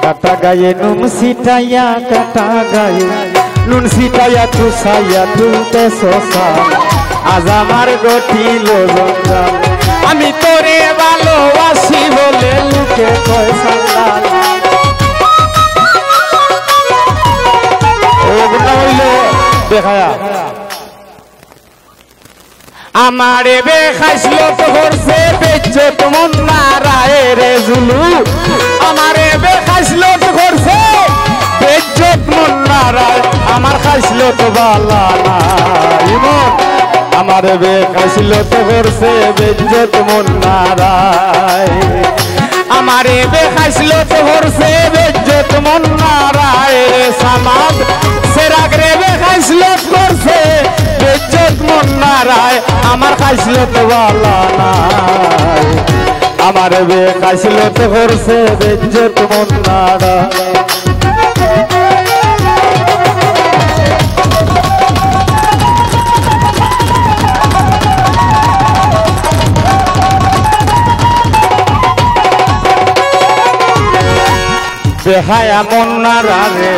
কাটা গায়ে নুন সিটাইয়া কাটা গায়ে নুন সিটাইয়া চুষাইয়া তুলতে শোষা আজ আমার গঠিল জঞ্জাল আমি তোরে ভালোবাসি বলে লুকে কয় সান্দাল দেখায়া আমারে বেখাইছিল তোরছে বেজ্জত মন নারায় রে জুলু আমারে বেখাইছিল তোরছে বেজ্জত মন নারায় আমার খাইছিল তো বালা না ইমন আমারে বেখাইছিল তোরছে বেজ্জত মন নারায় আমারে বেখাইছিল তোরছে বেজ্জত মন নারায় রে সামাদ সেরাগ রে বেখাইছিল করছে বেজ্জত মন নারায় আমার খাইছিল তো বালা নাই আমার বেখাইছিল তো করছে বেজ্জত মন নারায় বেহায়া মন নারে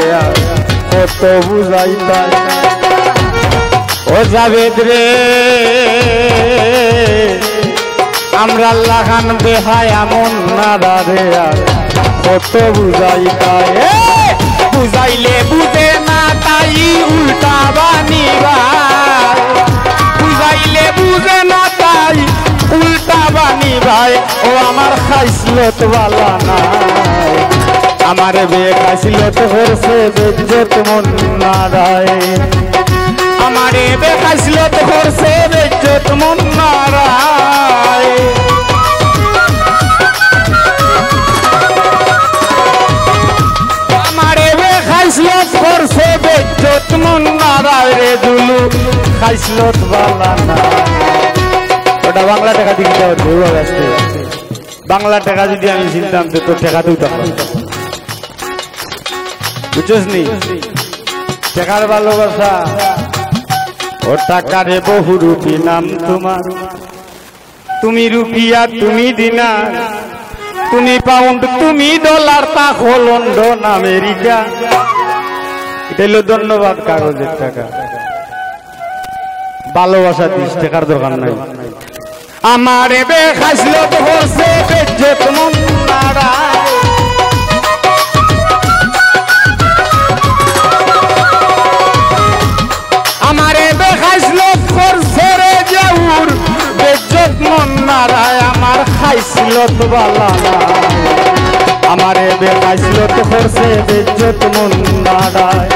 কত বুঝাইতা ও জাবেদ রে আমরা লাগান বেহায়া মন নারে কত বুঝাইতা বুঝাইলে বুঝে না তাই উল্টা বানিবা বুঝাইলে বুঝে না তাই উল্টা বানিবাই ও আমার খাইসলত বালা নাই আমার বেখাইছিল তো করছে বেজ্জত মন নারায় আমারে বেখাইছিল তো করছে বেজ্জত মন নারায় আমারে বেখাইছিল করছে বেজ্জত মন নারায় রে দুলু খাইছিল বালা না ওটা বাংলা টাকা দিতে হবে বাংলা টাকা যদি আমি চিনতাম তো তোর টাকা দিতাম বুঝছিস নি টাকার ভালোবাসা ও টাকারে বহু রূপী নাম তোমার তুমি রুপিয়া তুমি দিনার তুমি পাউন্ড তুমি ডলার তা হল লন্ডন আমেরিকা এটা হলো ধন্যবাদ কাগজের টাকা ভালোবাসা দিস টাকার দরকার নাই আমারে বেখাইছিল তো করছে বেজ্জত মন নারায় আমারে বেখাইছিল করছে রে জাউর বেজ্জত মন নারায় আমার খাইছিল তো বালা আমারে বেখাইছিল তো করছে বেজ্জত মন নারায়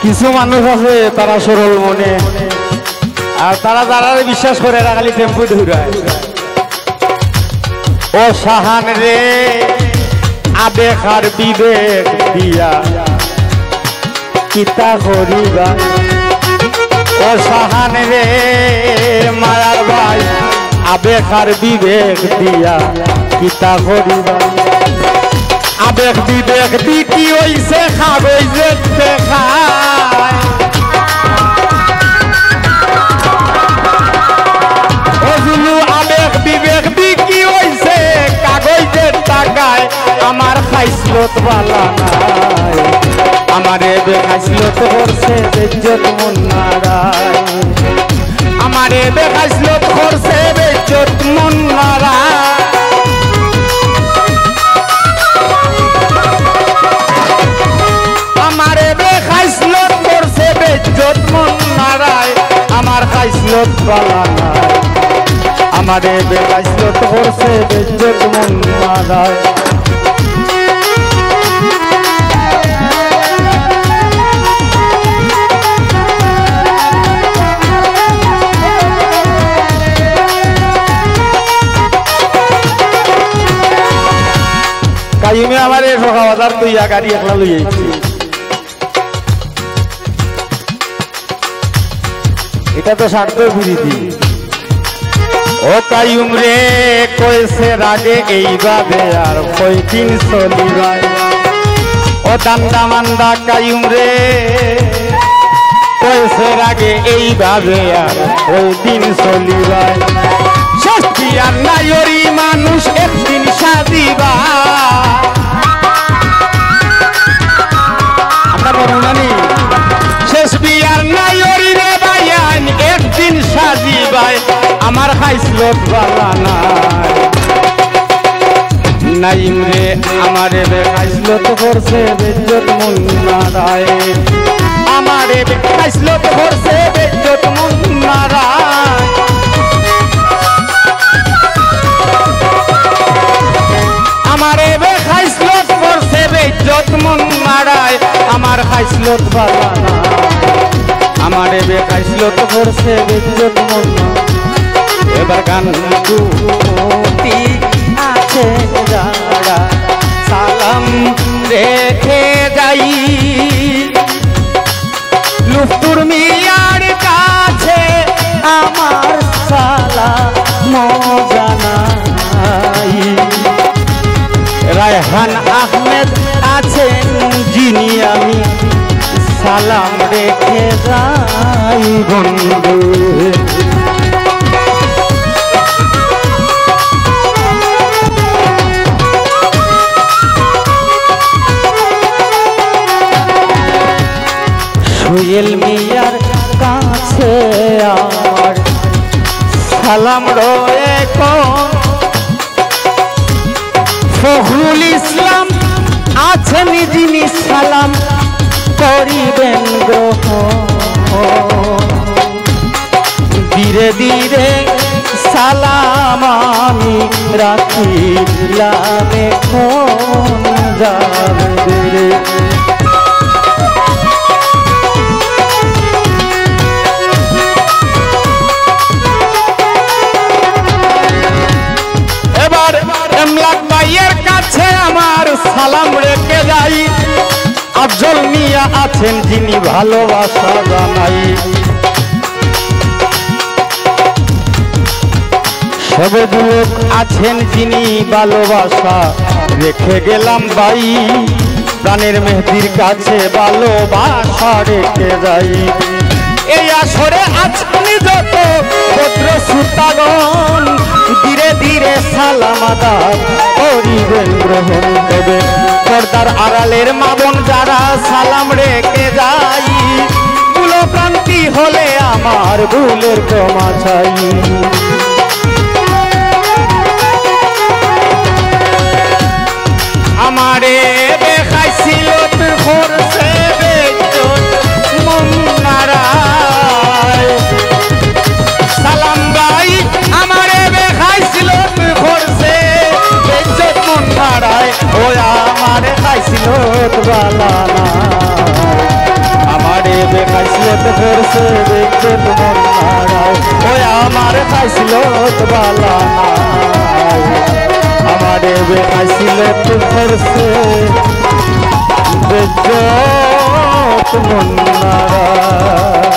কিছু মানুষ আছে তারা সরল মনে আর তারা যারা বিশ্বাস করে এরা খালি টেম্পু ঘুরায় ও সাহান রে আবেগ আর বিবেক দিয়া কিতা করিবা ও সাহান রে মায়ার ভাই আবেগ আর বিবেক দিয়া কিতা করিবা আবেগ বিবেক দি কি হইছে খাবই যে দেখায় আবেগ বিবেক দি কি হইছে কাগজের টাকায় আমার খাইসলত বালা নাই আমারে বেখাইসলত করছে বেজ্জত মন নারায় আমারে বেখাইসলত করছে বেজ্জত মন নারায় আমারে বেখাইসলত করছে বেজ্জত মন নারায় আমার খাইসলত বালা নাই আমারে বেখাইসলত করছে বেজ্জত মন নারায় কাইমে আমার সখা বাজার তুইয়া গাড়ি একলা লই আইছি এটা তো স্বার্থ বিরোধী ও কাইম রে কইছে রাগে এইভাবে আর কয়দিন চলিবাই ও দান্দা মান্দা কায়ুম রে বয়সের আগে এইভাবে আর ওই দিন চলিবাই শেষ বিয়ার নায়রি মানুষ একদিন সাজিবা আমরা বলুন জানি শেষ বিয়ার নায়রি রে ভাইয়ান একদিন সাজিবাই আমার খাইসলত বালা নাই নাইম রে আমারে বেখাইসলত করছে বেজ্জত মন মারায় আমারে বেখাইসলত করছে বেজ্জত মন মারায় আমারে বেখাইসলত করছে বেজ্জত মন মারায় আমার খাইসলত বালা না আমারে বেখাইসলত করছে বেজ্জত মন এবার গান দুটি আছে যারা সালাম রেখে যাই লুফতুর মিয়ার কাছে আমার সালাম জানাই রায়হান আহমেদ আছেন যিনি আমি সালাম রেখে যাই বন্ধু সোহেল মিয়ার কাছে আমার সালাম রয়ে ফখরুল ইসলাম আছেন যিনি সালাম করিবেন গ্রহণ ধীরে ধীরে সালাম আমি রাখিলাম এখন যাবে আমার সালাম রেখে যাই আফজল মিয়া আছেন যিনি ভালোবাসা জানাই সবুজ লোক আছেন যিনি ভালোবাসা রেখে গেলাম ভাই প্রাণের মেহেদির কাছে ভালোবাসা রেখে যাই এই আসরে আছেন যত ভদ্র শ্রোতাগণ ধীরে ধীরে সালাম আদাব করিবেন গ্রহণ দেবে পর্দার আড়ালের মা বোন যারা সালাম রেখে যাই ভুলভ্রান্তি হলে আমার ভুলের ক্ষমা চাই আমারে দেখাইছিল করছে মন নারায় সালাম ভাই আমারে দেখাইছিল করছে মন নারায় ও আমারে খাইছিল বালা না আমারে দেখাইছিল করছে মন নারায় ও আমারে খাইছিল বালা না আমারে বেখাইছিল করছে বেজ্জত মন নারায়